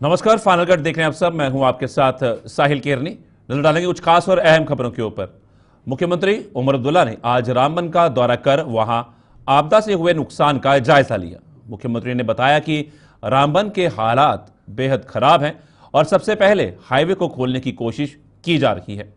नमस्कार, final cut देख रहे हैं आप सब। मैं हूं आपके साथ साहिल केरनी। नजर डालेंगे कुछ खास और अहम खबरों के ऊपर। मुख्यमंत्री उमर अब्दुल्ला ने आज रामबन का दौरा कर वहां आपदा से हुए नुकसान का जायजा लिया। मुख्यमंत्री ने बताया कि रामबन के हालात बेहद खराब हैं और सबसे पहले हाईवे को खोलने की कोशिश की जा रही है।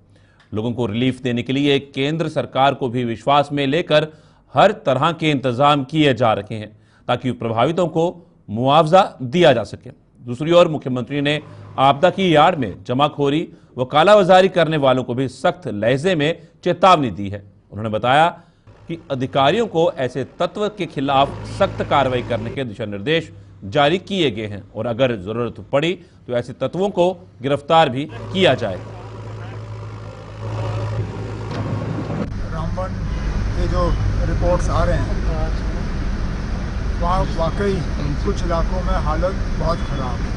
लोगों को रिलीफ देने के लिए केंद्र सरकार को भी विश्वास में लेकर हर तरह के इंतजाम किए जा रहे हैं ताकि प्रभावितों को मुआवजा दिया जा सके। दूसरी ओर मुख्यमंत्री ने आपदा की आड़ में जमाखोरी व कालाबाजारी करने वालों को भी सख्त लहजे में चेतावनी दी है। उन्होंने बताया कि अधिकारियों को ऐसे तत्व के खिलाफ सख्त कार्रवाई करने के दिशा निर्देश जारी किए गए हैं और अगर जरूरत पड़ी तो ऐसे तत्वों को गिरफ्तार भी किया जाएगा। रामबन के जो रिपोर्ट्स आ रहे हैं वहाँ वाकई कुछ इलाकों में हालत बहुत ख़राब है,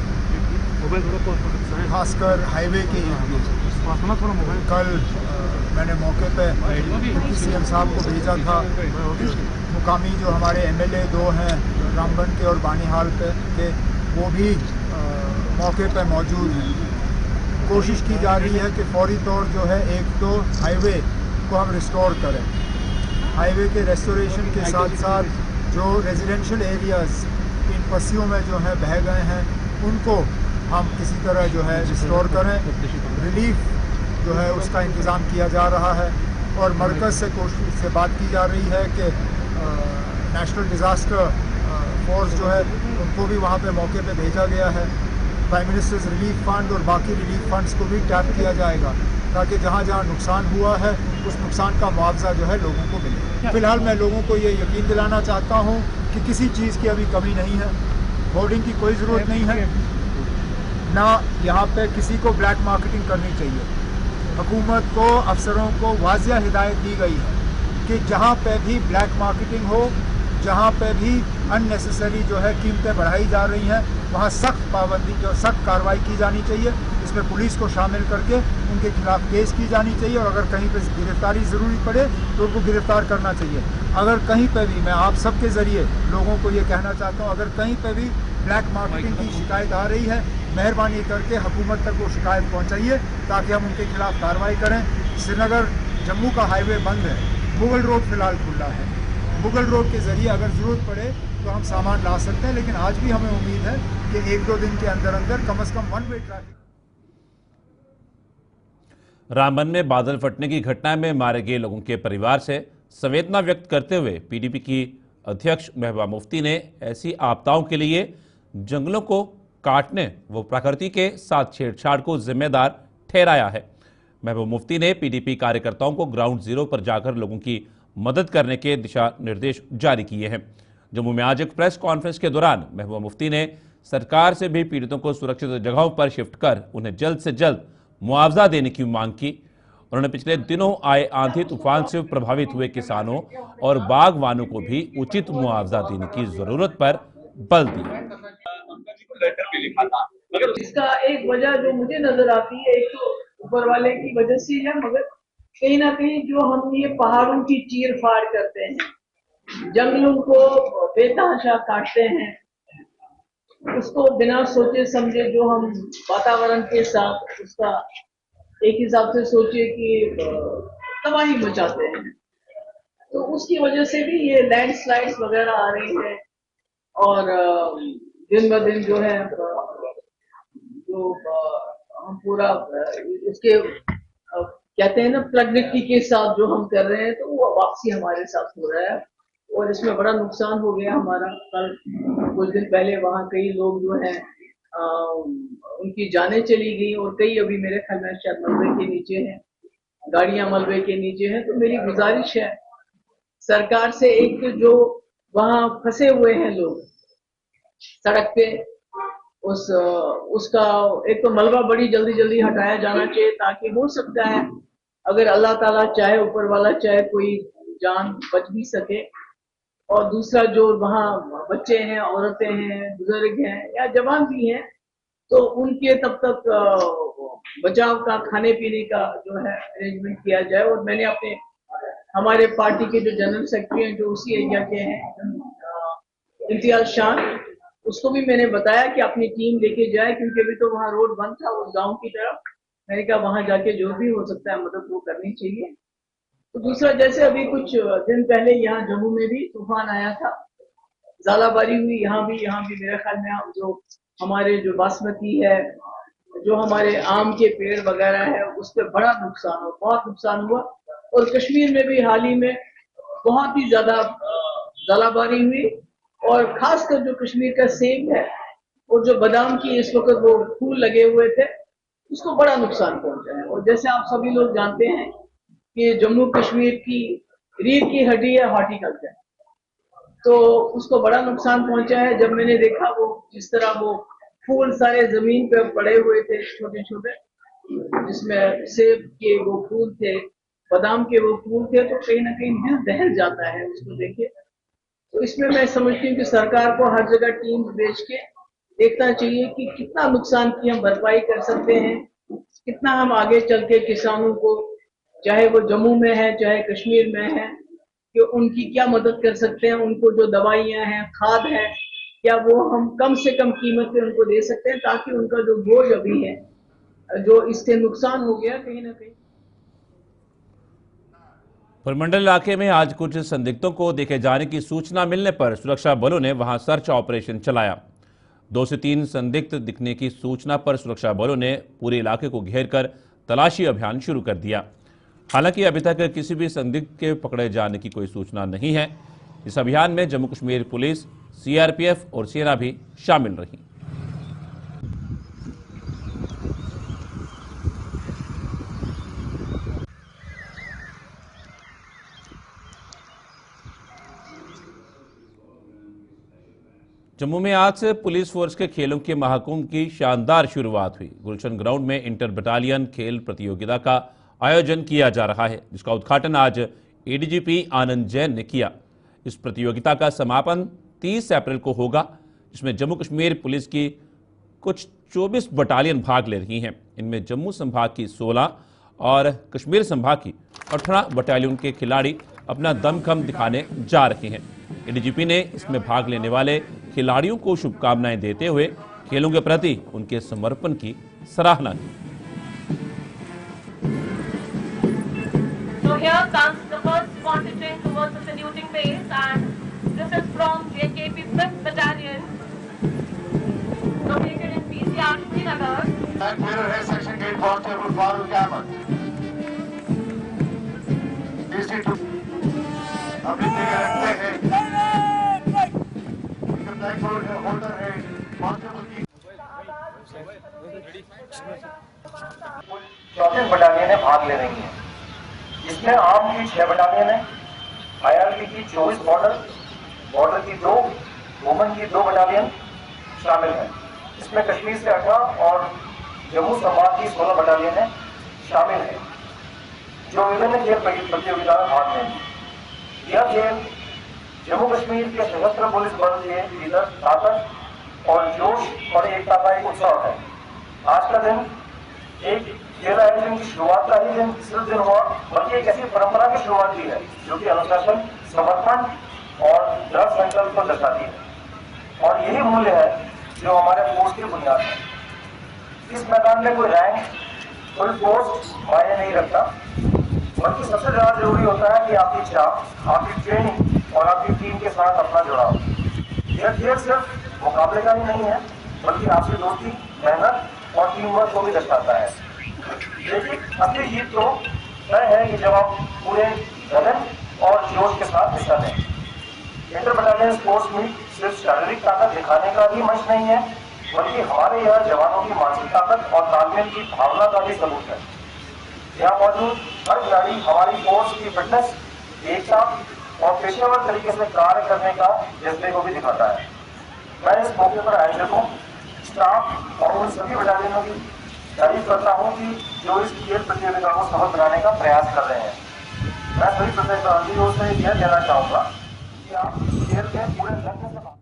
खासकर हाईवे की। कल मैंने मौके पे सीएम साहब को भेजा था। मुकामी जो हमारे एमएलए दो हैं रामबन के और बानीहाल के, वो भी मौके पे मौजूद हैं। कोशिश की जा रही है कि फौरी तौर जो है एक तो हाईवे को हम रिस्टोर करें। हाईवे के रेस्टोरेशन के साथ साथ जो रेजिडेंशियल एरियाज़ इन पस्सियों में जो है बह गए हैं उनको हम किसी तरह जो है रिस्टोर करें। रिलीफ जो है उसका इंतज़ाम किया जा रहा है और मरकज़ से बात की जा रही है कि नेशनल डिज़ास्टर फोर्स जो है उनको भी वहाँ पे मौके पे भेजा गया है। प्राइम मिनिस्टर्स रिलीफ फंड और बाकी रिलीफ फंड्स को भी टैप किया जाएगा ताकि जहाँ जहाँ नुकसान हुआ है उस नुकसान का मुआवजा जो है लोगों को मिले। फिलहाल मैं लोगों को ये यकीन दिलाना चाहता हूँ कि किसी चीज़ की अभी कमी नहीं है। होर्डिंग की कोई ज़रूरत नहीं है, ना यहाँ पे किसी को ब्लैक मार्केटिंग करनी चाहिए। हुकूमत को, अफसरों को वाज़िया हिदायत दी गई है कि जहाँ पे भी ब्लैक मार्केटिंग हो, जहाँ पे भी अननेसेसरी जो है कीमतें बढ़ाई जा रही हैं, वहाँ सख्त पाबंदी जो सख्त कार्रवाई की जानी चाहिए। इसमें पुलिस को शामिल करके उनके खिलाफ केस की जानी चाहिए और अगर कहीं पे गिरफ्तारी ज़रूरी पड़े तो उनको गिरफ्तार करना चाहिए। अगर कहीं पे भी, मैं आप सबके ज़रिए लोगों को ये कहना चाहता हूँ, अगर कहीं पे भी ब्लैक मार्केटिंग की शिकायत आ रही है, मेहरबानी करके हुकूमत तक वो शिकायत पहुँचाइए ताकि हम उनके खिलाफ कार्रवाई करें। श्रीनगर जम्मू का हाईवे बंद है, मुगल रोड फ़िलहाल खुला है। मुगल रोड के ज़रिए अगर ज़रूरत पड़े तो हम सामान ला सकते हैं, लेकिन आज भी हमें उम्मीद है कि एक दो दिन के अंदर अंदर कम से कम वन वे ट्रैफिक। रामबन में बादल फटने की घटना में मारे गए लोगों के परिवार से संवेदना व्यक्त करते हुए पीडीपी की अध्यक्ष महबूबा मुफ्ती ने ऐसी आपदाओं के लिए जंगलों को काटने व प्रकृति के साथ छेड़छाड़ को जिम्मेदार ठहराया है। महबूबा मुफ्ती ने पीडीपी कार्यकर्ताओं को ग्राउंड जीरो पर जाकर लोगों की मदद करने के दिशा निर्देश जारी किए हैं। जम्मू में आज एक प्रेस कॉन्फ्रेंस के दौरान महबूबा मुफ्ती ने सरकार से भी पीड़ितों को सुरक्षित जगहों पर शिफ्ट कर उन्हें जल्द से जल्द मुआवजा देने की मांग की। उन्होंने पिछले दिनों आए आंधी तूफान से प्रभावित हुए किसानों और बागवानों को भी उचित मुआवजा देने की जरूरत पर बल दिया। इसका एक वजह जो मुझे नजर आती है, एक तो ऊपर वाले की वजह से है, मगर कहीं ना कहीं जो हम ये पहाड़ों की चीर फाड़ करते हैं, जंगलों को बेतहाशा काटते हैं, उसको बिना सोचे समझे जो हम वातावरण के साथ उसका एक हिसाब से सोचे कि तबाही मचाते हैं, तो उसकी वजह से भी ये लैंडस्लाइड्स वगैरह आ रही है और दिन ब दिन जो है जो हम पूरा उसके कहते हैं ना प्रकृति के साथ जो हम कर रहे हैं, तो वो वापसी हमारे साथ हो रहा है और इसमें बड़ा नुकसान हो गया हमारा। कल कुछ दिन पहले वहाँ कई लोग जो हैं उनकी जानें चली गई और कई अभी मेरे ख्याल में शायद मलबे के नीचे हैं, गाड़ियां मलबे के नीचे हैं। तो मेरी गुजारिश है सरकार से, एक तो जो वहाँ फंसे हुए हैं लोग सड़क पे, उसका एक तो मलबा बड़ी जल्दी जल्दी हटाया जाना चाहिए ताकि हो सकता है अगर अल्लाह ताला चाहे, ऊपर वाला चाहे, कोई जान बच भी सके। और दूसरा जो वहाँ बच्चे हैं, औरतें हैं, बुजुर्ग हैं या जवान भी हैं, तो उनके तब तक बचाव का, खाने पीने का जो है अरेंजमेंट किया जाए। और मैंने अपने हमारे पार्टी के जो जनरल सेक्रेटरी हैं जो उसी एरिया के हैं, इम्तियाज शान, उसको भी मैंने बताया कि अपनी टीम लेके जाए, क्योंकि अभी तो वहाँ रोड बंद था उस गांव की तरफ। मैंने कहा वहां जाके जो भी हो सकता है मदद वो करनी चाहिए। तो दूसरा, जैसे अभी कुछ दिन पहले यहाँ जम्मू में भी तूफान आया था, झालाबारी हुई, यहाँ भी मेरे ख्याल में जो हमारे जो बासमती है, जो हमारे आम के पेड़ वगैरह है, उस पर बड़ा नुकसान हुआ, बहुत नुकसान हुआ। और कश्मीर में भी हाल ही में बहुत ही ज्यादा झालाबारी हुई, और खासकर जो कश्मीर का सेब है और जो बादाम की इस वक्त वो फूल लगे हुए थे, उसको बड़ा नुकसान पहुंचा है। और जैसे आप सभी लोग जानते हैं कि जम्मू कश्मीर की रीढ़ की हड्डी है हॉर्टिकल्चर, तो उसको बड़ा नुकसान पहुंचा है। जब मैंने देखा वो जिस तरह वो फूल सारे जमीन पे पड़े हुए थे छोटे छोटे, जिसमें सेब के वो फूल थे, बादाम के वो फूल थे, तो कहीं ना कहीं दिल दहल जाता है उसको देखे। तो इसमें मैं समझती हूँ कि सरकार को हर जगह टीम भेज के देखना चाहिए कि कितना नुकसान की हम भरपाई कर सकते हैं, कितना हम आगे चल के किसानों को, चाहे वो जम्मू में है चाहे कश्मीर में है, कि उनकी क्या मदद कर सकते हैं। उनको जो दवाइयां हैं, खाद है, क्या वो हम कम से कम कीमत पे उनको दे सकते हैं, ताकि उनका जो बोझ अभी है, जो इससे नुकसान हो गया कहीं ना कहीं। पुरमंडल इलाके में आज कुछ संदिग्धों को देखे जाने की सूचना मिलने पर सुरक्षा बलों ने वहां सर्च ऑपरेशन चलाया। 2 से 3 संदिग्ध दिखने की सूचना पर सुरक्षा बलों ने पूरे इलाके को घेरकर तलाशी अभियान शुरू कर दिया। हालांकि अभी तक किसी भी संदिग्ध के पकड़े जाने की कोई सूचना नहीं है। इस अभियान में जम्मू कश्मीर पुलिस, सीआरपीएफ और सेना भी शामिल रही। जम्मू में आज से पुलिस फोर्स के खेलों के महाकुंभ की शानदार शुरुआत हुई। गुलशन ग्राउंड में इंटर बटालियन खेल प्रतियोगिता का आयोजन किया जा रहा है, जिसका उद्घाटन आज एडीजीपी आनंद जैन ने किया। इस प्रतियोगिता का समापन 30 अप्रैल को होगा, जिसमें जम्मू कश्मीर पुलिस की कुछ 24 बटालियन भाग ले रही हैं। इनमें जम्मू संभाग की 16 और कश्मीर संभाग की 18 बटालियन के खिलाड़ी अपना दमखम दिखाने जा रहे हैं। एडीजीपी ने इसमें भाग लेने वाले खिलाड़ियों को शुभकामनाएं देते हुए खेलों के प्रति उनके समर्पण की सराहना की। So here comes the first contingent towards the saluting base, and this is from JKP 5th Battalion, located in PCR Srinagar. And here is Section Gate Constable Farooq Ahmed. DC2 अभी तक रखते हैं। ब्लैक होल्डर है constable की। 34 बटालियनें भाग ले रही हैं। इसमें आर्म की 6 बटालियन है, आईआरबी की 24 बॉर्डर की 2, वुमेन की 2 बटालियन शामिल है। इसमें कश्मीर से 18 और जम्मू संभाग की 16 बटालियन शामिल है, जो विभिन्न खेल प्रतियोगिता में भाग लेंगी। यह खेल जम्मू कश्मीर के सशस्त्र पुलिस बल के भीतर ताकत और जोश और एकता का एक उत्सव है। आज का दिन एक खेल आयोजन की शुरुआत का ही दिन सिर्फ दिन हुआ, बल्कि एक ऐसी परंपरा की शुरुआत भी है जो कि अनुशासन, समर्पण और दृढ़ संकल्प को दर्शाती है। और यही मूल्य है जो हमारे फोर्स की बुनियाद है। इस मैदान में कोई रैंक, कोई पोस्ट मायने नहीं रखता, बल्कि सबसे ज्यादा जरूरी होता है कि आपकी चाह, आपकी ट्रेनिंग और आपकी टीम के साथ अपना जुड़ाव। यह खेल सिर्फ मुकाबले का ही नहीं है, बल्कि आपकी दोस्ती, मेहनत और टीम वर्क को भी दर्शाता है। लेकिन असली जीत तो तय है कि जब आप पूरे लगन और जोश के साथ हिस्सा लें। इंटर बटालियन स्पोर्ट्स मीट सिर्फ शारीरिक ताकत दिखाने का ही मंच नहीं है, बल्कि हमारे यहाँ जवानों की मानसिक ताकत और तालमेल की भावना का भी सबूत है। यहाँ मौजूद हर खिलाड़ी हमारी फोर्स की फिटनेस, एकता और पेशेवर तरीके से कार्य करने का जज्बे को भी दिखाता है। मैं इस मौके पर आयोजकों, स्टाफ और उन सभी बटालियनों की तारीफ करता हूँ कि जो इस खेल प्रतियोगिता को सफल बनाने का प्रयास कर रहे हैं। मैं सभी प्रतिभागियों से यह कहना चाहूँगा कि आप खेल के पूरे लक्ष्य से।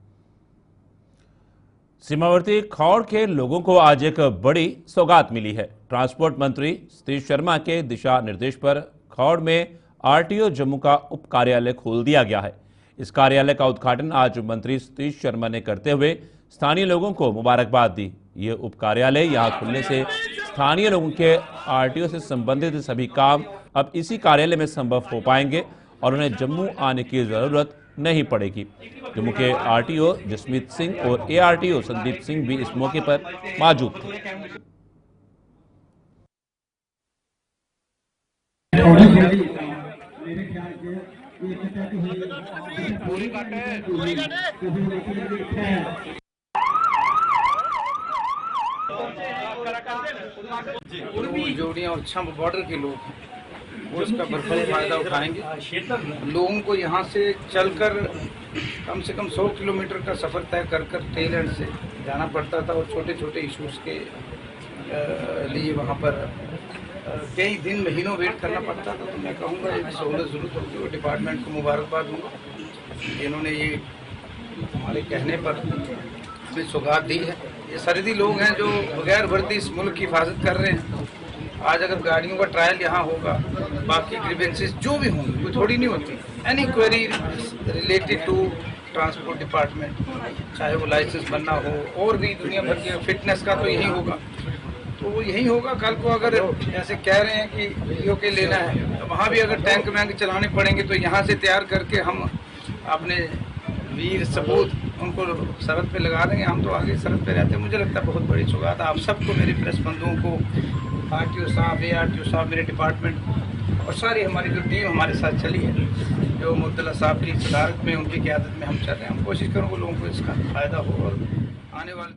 सीमावर्ती खौड़ के लोगों को आज एक बड़ी सौगात मिली है। ट्रांसपोर्ट मंत्री सतीश शर्मा के दिशा निर्देश पर खौड़ में आरटीओ जम्मू का उप कार्यालय खोल दिया गया है। इस कार्यालय का उद्घाटन आज मंत्री सतीश शर्मा ने करते हुए स्थानीय लोगों को मुबारकबाद दी। ये उप कार्यालय यहाँ खुलने से स्थानीय लोगों के आरटीओ से संबंधित सभी काम अब इसी कार्यालय में संभव हो पाएंगे और उन्हें जम्मू आने की जरूरत नहीं पड़ेगी। जम्मू के आरटीओ जसमीत सिंह और एआरटीओ संदीप सिंह भी इस मौके पर मौजूद थे। जोड़ियाँ और छंब बॉर्डर के लोग हैं, वो इसका भरपूर फायदा उठाएंगे। लोगों को यहाँ से चलकर कम से कम 100 किलोमीटर का सफ़र तय कर टेल एंड से जाना पड़ता था और छोटे छोटे इश्यूज़ के लिए वहाँ पर कई दिन महीनों वेट करना पड़ता था। तो मैं कहूँगा ये सहूलत ज़रूर होगी और डिपार्टमेंट को मुबारकबाद दूँगा। इन्होंने ये हमारे कहने पर हमें सौगात दी है। ये सरहदी लोग हैं जो बगैर वर्दी इस मुल्क की हिफाजत कर रहे हैं। आज अगर गाड़ियों का ट्रायल यहाँ होगा, बाकी ग्रीवेंसेस जो भी होंगे, कोई थोड़ी नहीं होती, any query related to transport department, चाहे वो लाइसेंस बनना हो और भी दुनिया भर की फिटनेस का तो यही होगा। तो वो यही होगा। कल को अगर जैसे कह रहे हैं कि वीडियो के लेना है, तो वहाँ भी अगर टैंक वैंक चलाने पड़ेंगे तो यहाँ से तैयार करके हम अपने वीर सपूत उनको सरहद पे लगा देंगे। हम तो आगे सरहद पे रहते हैं। मुझे लगता है बहुत बड़ी सौगात आप सबको, मेरे प्रेस बंधुओं को, आरटीओ साहब, एआरटीओ साहब, मेरे डिपार्टमेंट और सारी हमारी जो टीम हमारे साथ चली है, जो मुतल्ला साहब की सदारत में, उनकी क़यादत में हम चल रहे हैं। हम कोशिश करेंगे लोगों को इसका फ़ायदा हो और आने वाले।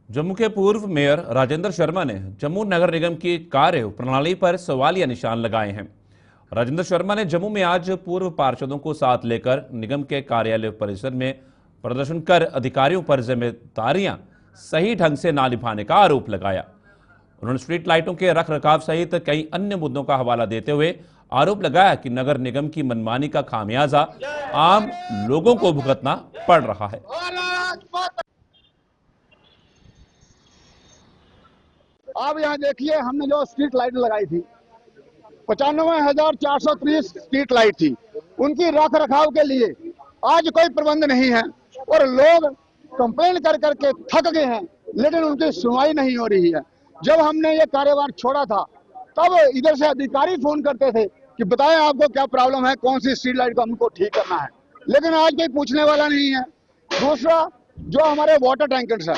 जम्मू के पूर्व मेयर राजेंद्र शर्मा ने जम्मू नगर निगम की कार्य प्रणाली पर सवालिया निशान लगाए हैं। राजेंद्र शर्मा ने जम्मू में आज पूर्व पार्षदों को साथ लेकर निगम के कार्यालय परिसर में प्रदर्शन कर अधिकारियों पर जिम्मेदारियां सही ढंग से ना निभाने का आरोप लगाया। उन्होंने स्ट्रीट लाइटों के रखरखाव सहित कई अन्य मुद्दों का हवाला देते हुए आरोप लगाया कि नगर निगम की मनमानी का खामियाजा आम लोगों को भुगतना पड़ रहा है। अब यहाँ देखिए, हमने जो स्ट्रीट लाइट लगाई थी 95,430 स्ट्रीट लाइट थी, उनकी रख रखाव के लिए आज कोई प्रबंध नहीं है और लोग कंप्लेन कर करके थक गए हैं, लेकिन उनकी सुनवाई नहीं हो रही है। जब हमने ये कार्यभार छोड़ा था तब इधर से अधिकारी फोन करते थे कि बताएं आपको क्या प्रॉब्लम है, कौन सी स्ट्रीट लाइट को हमको ठीक करना है, लेकिन आज कोई पूछने वाला नहीं है। दूसरा, जो हमारे वाटर टैंकर्स है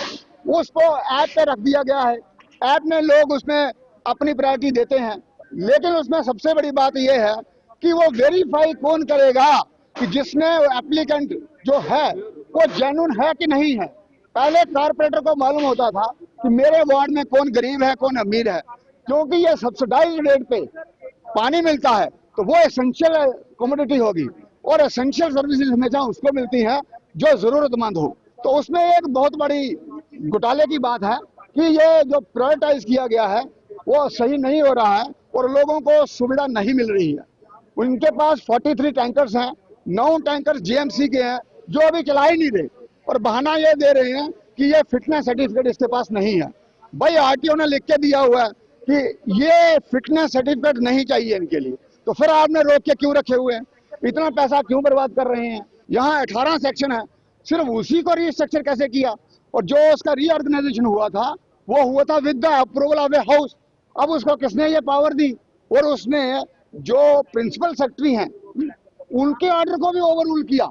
उसको ऐप पे रख दिया गया है। ऐप में लोग उसमें अपनी प्रायोरिटी देते हैं, लेकिन उसमें सबसे बड़ी बात यह है कि वो वेरीफाई कौन करेगा कि जिसने एप्लीकेंट जो है वो जेन्युइन है कि नहीं है। पहले कारपोरेटर को मालूम होता था कि मेरे वार्ड में कौन गरीब है कौन अमीर है, क्योंकि ये सब्सिडाइज रेट पे पानी मिलता है तो वो एसेंशियल कमोडिटी होगी और एसेंशियल सर्विसेज हमेशा उसको मिलती है जो जरूरतमंद हो। तो उसमें एक बहुत बड़ी घोटाले की बात है कि ये जो प्रायोरिटाइज किया गया है वो सही नहीं हो रहा है और लोगों को सुविधा नहीं मिल रही है। उनके पास 43 टैंकर्स हैं, 9 टैंकर्स जीएमसी के हैं जो अभी चला ही नहीं रहे और बहाना ये दे रहे हैं कि ये फिटनेस सर्टिफिकेट इसके पास नहीं है। भाई आरटीओ ने लिख के दिया हुआ है कि ये फिटनेस सर्टिफिकेट नहीं चाहिए इनके लिए, तो फिर आपने रोक के क्यों रखे हुए हैं? इतना पैसा क्यों बर्बाद कर रहे हैं? यहाँ 18 सेक्शन है, सिर्फ उसी को रिस्ट्रक्चर कैसे किया? और जो उसका रीऑर्गेनाइजेशन हुआ था वो हुआ था with the approval of a house. अब उसको किसने ये पावर दी? और उसने जो प्रिंसिपल सेक्रेटरी हैं उनके ऑर्डर को भी ओवररूल किया।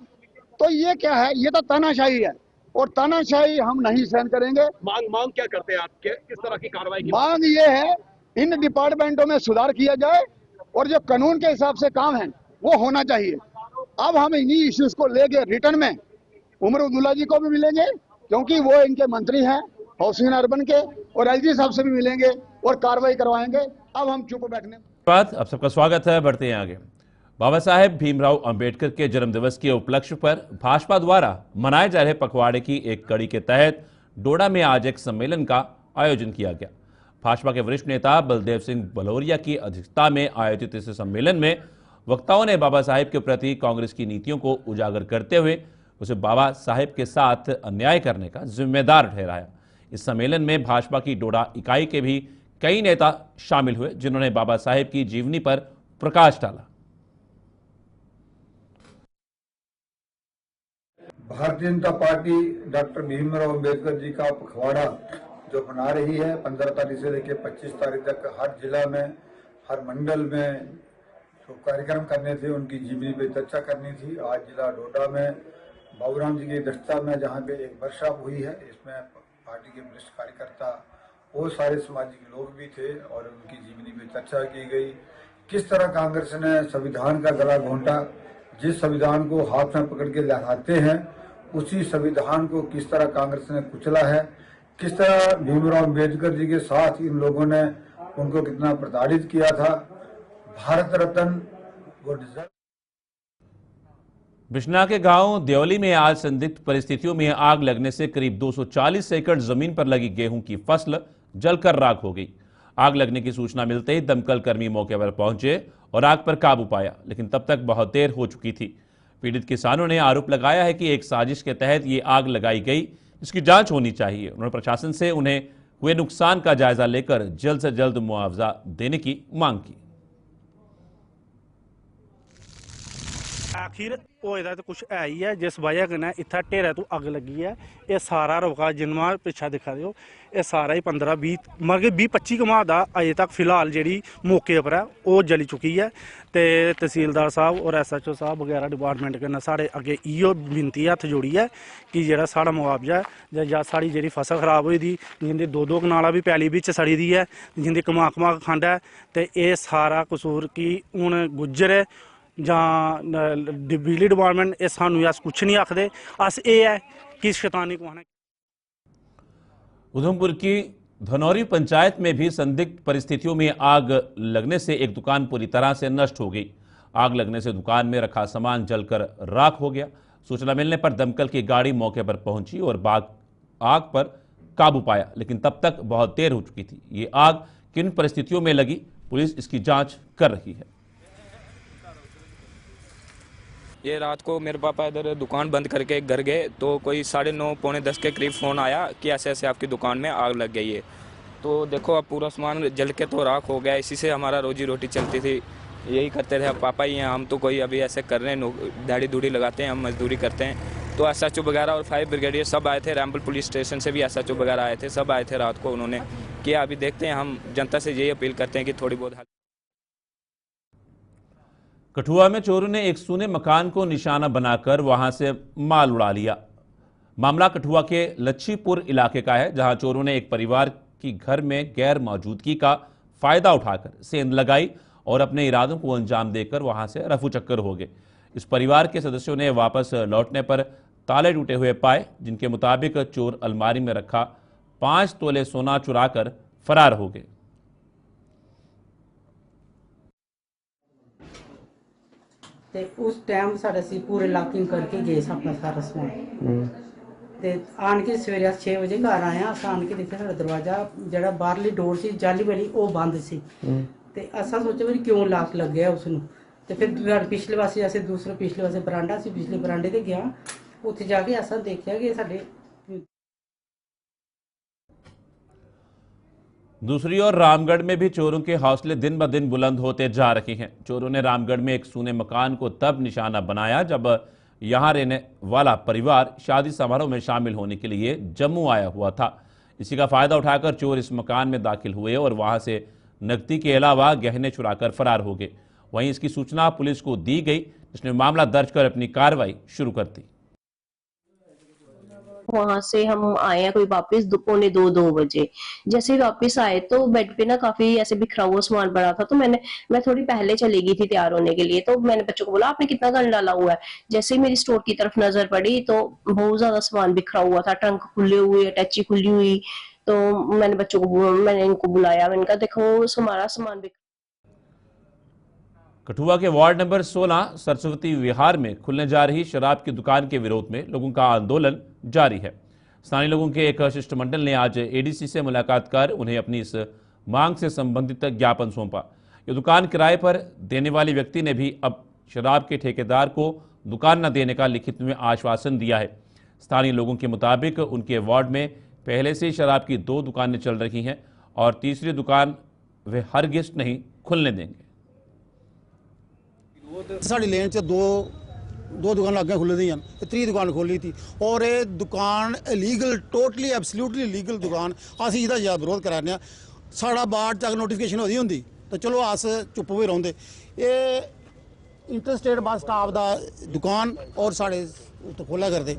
तो ये क्या है? ये तो तानाशाही है और तानाशाही हम नहीं सहन करेंगे। मांग क्या करते हैं आपके? किस तरह की कार्रवाई की मांग ये है इन डिपार्टमेंटों में सुधार किया जाए और जो कानून के हिसाब से काम है वो होना चाहिए। अब हम इन्हीं इश्यूज को लेके रिटर्न में उमर अब्दुल्ला जी को भी मिलेंगे क्योंकि वो इनके मंत्री हैं हाउसिंग अर्बन के, और एलजी साहब से भी मिलेंगे और कार्रवाई करवाएंगे। अब हम चुप बैठने बात। अब सबका स्वागत है, बढ़ते हैं आगे। बाबा साहेब भीमराव अंबेडकर के जन्मदिवस के उपलक्ष्य पर भाजपा द्वारा मनाए जा रहे पखवाड़े की एक कड़ी के तहत डोडा में आज एक सम्मेलन का आयोजन किया गया। भाजपा के वरिष्ठ नेता बलदेव सिंह बलौरिया की अध्यक्षता में आयोजित इस सम्मेलन में वक्ताओं ने बाबा साहेब के प्रति कांग्रेस की नीतियों को उजागर करते हुए उसे बाबा साहेब के साथ अन्याय करने का जिम्मेदार ठहराया। इस सम्मेलन में भाजपा की डोडा इकाई के भी कई नेता शामिल हुए जिन्होंने बाबा साहेब की जीवनी पर प्रकाश डाला। भारतीय जनता पार्टी डॉक्टर भीमराव अम्बेडकर जी का पखवाड़ा जो मना रही है 15 तारीख से लेकर 25 तारीख तक हर जिला में, हर मंडल में जो कार्यक्रम करने थे, उनकी जीवनी पे चर्चा करनी थी। आज जिला डोडा में बाबूराम जी की अध्यक्षता में जहाँ पे एक वर्कशॉप हुई है, इसमें पार्टी के वरिष्ठ कार्यकर्ता बहुत सारे सामाजिक लोग भी थे और उनकी जीवनी पे चर्चा की गई। किस तरह कांग्रेस ने संविधान का गला घोंटा, जिस संविधान को हाथ में पकड़ के लहराते हैं उसी संविधान को किस तरह कांग्रेस ने कुचला है, किस तरह भीमराव अम्बेडकर जी के साथ इन लोगों ने उनको कितना प्रताड़ित किया था। भारत रत्न वो डिजर्व। बिश्ना के गांव देवली में आज संदिग्ध परिस्थितियों में आग लगने से करीब 240 एकड़ जमीन पर लगी गेहूं की फसल जलकर राख हो गई। आग लगने की सूचना मिलते ही दमकल कर्मी मौके पर पहुंचे और आग पर काबू पाया, लेकिन तब तक बहुत देर हो चुकी थी। पीड़ित किसानों ने आरोप लगाया है कि एक साजिश के तहत ये आग लगाई गई, इसकी जांच होनी चाहिए। उन्होंने प्रशासन से उन्हें हुए नुकसान का जायजा लेकर जल्द से जल्द मुआवजा देने की मांग की। आखिर होएदा तो कुछ है ही है, जिस वजह कन्नै इत्थै ढेरै तो अग लगी है। ये सारा रौका जिन्ना पिच्छा दिक्खा दे, ये सारा ही 15-20 मतलब 20-25 घमां दा अजे तक फिलहाल जेह्ड़ी मौके पर है वो जली चुकी है। ते तहसीलदार साहब और SHO साहब वगैरह डिपार्टमेंट कन्नै साढ़े अग्गे इयो विनती हत्थ जोड़ियै कि जेह्ड़ा साढ़ा मुआवजा है जां साढ़ी जेह्ड़ी फसल खराब होई दी, जिंदी 2-2 कनाला भी पैली बिच सड़ी दी है, जिंदी कमाक खंड है, ते एह् सारा कसूर कि हून गुज्जर जां बिजली डिपार्टमेंट ये सानू अस कुछ नहीं आखदे, अस ये है कि शैतानी को। उधमपुर की धनौरी पंचायत में भी संदिग्ध परिस्थितियों में आग लगने से एक दुकान पूरी तरह से नष्ट हो गई। आग लगने से दुकान में रखा सामान जलकर राख हो गया। सूचना मिलने पर दमकल की गाड़ी मौके पर पहुंची और आग पर काबू पाया, लेकिन तब तक बहुत देर हो चुकी थी। ये आग किन परिस्थितियों में लगी, पुलिस इसकी जांच कर रही है। ये रात को मेरे पापा इधर दुकान बंद करके घर गए तो कोई 9:30 पौने 10 के करीब फ़ोन आया कि ऐसे ऐसे आपकी दुकान में आग लग गई है। तो देखो अब पूरा सामान जल के तो राख हो गया। इसी से हमारा रोजी रोटी चलती थी, यही करते थे। अब पापा ही हैं, हम तो कोई अभी ऐसे कर रहे हैं, दाढ़ी दूढ़ी लगाते हैं, हम मजदूरी करते हैं। तो SHO वगैरह और फायर ब्रिगेडियर सब आए थे, रैम्बल पुलिस स्टेशन से भी SHO वगैरह आए थे, सब आए थे रात को। उन्होंने किया, अभी देखते हैं। हम जनता से यही अपील करते हैं कि थोड़ी बहुत कठुआ में चोरों ने एक सूने मकान को निशाना बनाकर वहां से माल उड़ा लिया। मामला कठुआ के लच्छीपुर इलाके का है, जहां चोरों ने एक परिवार की घर में गैर मौजूदगी का फायदा उठाकर सेंध लगाई और अपने इरादों को अंजाम देकर वहां से रफू चक्कर हो गए। इस परिवार के सदस्यों ने वापस लौटने पर ताले टूटे हुए पाए, जिनके मुताबिक चोर अलमारी में रखा 5 तोले सोना चुराकर फरार हो गए। ਤੇ ਉਸ ਟਾਈਮ ਸਾਡੇ ਅਸੀਂ ਪੂਰੇ ਲਾਕਿੰਗ ਕਰਕੇ ਗਏ ਆਪਣਾ ਸਾਰਾ ਸਮਾਨ ਤੇ ਆਣ ਕੇ ਸਵੇਰੇ 6 ਵਜੇ ਘਰ ਆਇਆ। ਆਣ ਕੇ ਦੇਖਿਆ ਸਾਡਾ ਦਰਵਾਜ਼ਾ ਜਿਹੜਾ ਬਾਹਰਲੀ ਡੋਰ ਸੀ ਜਾਲੀ ਵਾਲੀ ਉਹ ਬੰਦ ਸੀ ਤੇ ਅਸਾਂ ਸੋਚਿਆ ਵੀ ਕਿਉਂ ਲਾਕ ਲੱਗਿਆ ਉਸ ਨੂੰ। ਤੇ ਫਿਰ ਪਿਛਲੇ ਪਾਸੇ ਅਸੀਂ ਦੂਸਰੇ ਪਿਛਲੇ ਪਾਸੇ ਬਰਾਂਡਾ ਸੀ, ਪਿਛਲੇ ਬਰਾਂਡੇ ਤੇ ਗਿਆ। ਉੱਥੇ ਜਾ ਕੇ ਅਸਾਂ ਦੇਖਿਆ ਕਿ ਸਾਡੇ। दूसरी ओर रामगढ़ में भी चोरों के हौसले दिन ब दिन बुलंद होते जा रहे हैं। चोरों ने रामगढ़ में एक सूने मकान को तब निशाना बनाया जब यहां रहने वाला परिवार शादी समारोह में शामिल होने के लिए जम्मू आया हुआ था। इसी का फायदा उठाकर चोर इस मकान में दाखिल हुए और वहां से नकदी के अलावा गहने चुराकर फरार हो गए। वहीं इसकी सूचना पुलिस को दी गई, जिसने मामला दर्ज कर अपनी कार्रवाई शुरू कर दी। वहां से हम आए हैं कोई वापस 2:45 बजे। जैसे वापस आए तो बेड पे ना काफी ऐसे बिखरा हुआ सामान पड़ा था। तो मैं थोड़ी पहले चली गई थी तैयार होने के लिए। तो मैंने बच्चों को बोला आपने कितना गन डाला हुआ है। जैसे ही मेरी स्टोर की तरफ नजर पड़ी तो बहुत ज्यादा सामान बिखरा हुआ था, ट्रंक खुले हुए, अटैची खुली हुई। तो मैंने इनको बुलाया, मैंने कहा देखो हमारा सामान कठुआ के वार्ड नंबर 16 सरस्वती विहार में खुलने जा रही शराब की दुकान के विरोध में लोगों का आंदोलन जारी है। स्थानीय लोगों के एक शिष्टमंडल ने आज ADC से मुलाकात कर उन्हें अपनी इस मांग से संबंधित ज्ञापन सौंपा। ये दुकान किराए पर देने वाले व्यक्ति ने भी अब शराब के ठेकेदार को दुकान न देने का लिखित में आश्वासन दिया है। स्थानीय लोगों के मुताबिक उनके वार्ड में पहले से शराब की 2 दुकानें चल रही हैं और तीसरी दुकान वे हरगिज़ नहीं खुलने देंगे। साड़ी लेन च 2 2 दुकान अगे खुली दी हैं, 3 दुकान खोली थी और ये दुकान इलीगल, टोटली एब्सोल्यूटली इलीगल दुकान। असीं इसदा ज़्यादा विरोध कराने आ। साढ़ा बाहर तक नोटिफिकेशन होती होंदी तो चलो अस चुप भी रौंदे। ये इंटरस्टेट बस स्टाफ दा दुकान और साढ़े तो खोला करते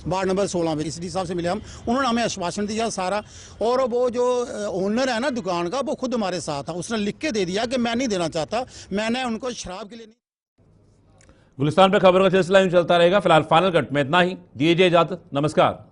वार्ड नंबर 16 में एसडी साहब से मिले हम, उन्होंने हमें आश्वासन दिया सारा। और वो जो ओनर है ना दुकान का, वो खुद हमारे साथ था, उसने लिख के दे दिया कि मैं नहीं देना चाहता, मैंने उनको शराब के लिए नहीं। गुलिस्तान पर खबरों का सिलसिला यूं चलता रहेगा। फिलहाल फाइनल कट में इतना ही, दीजिए इजाजत, नमस्कार।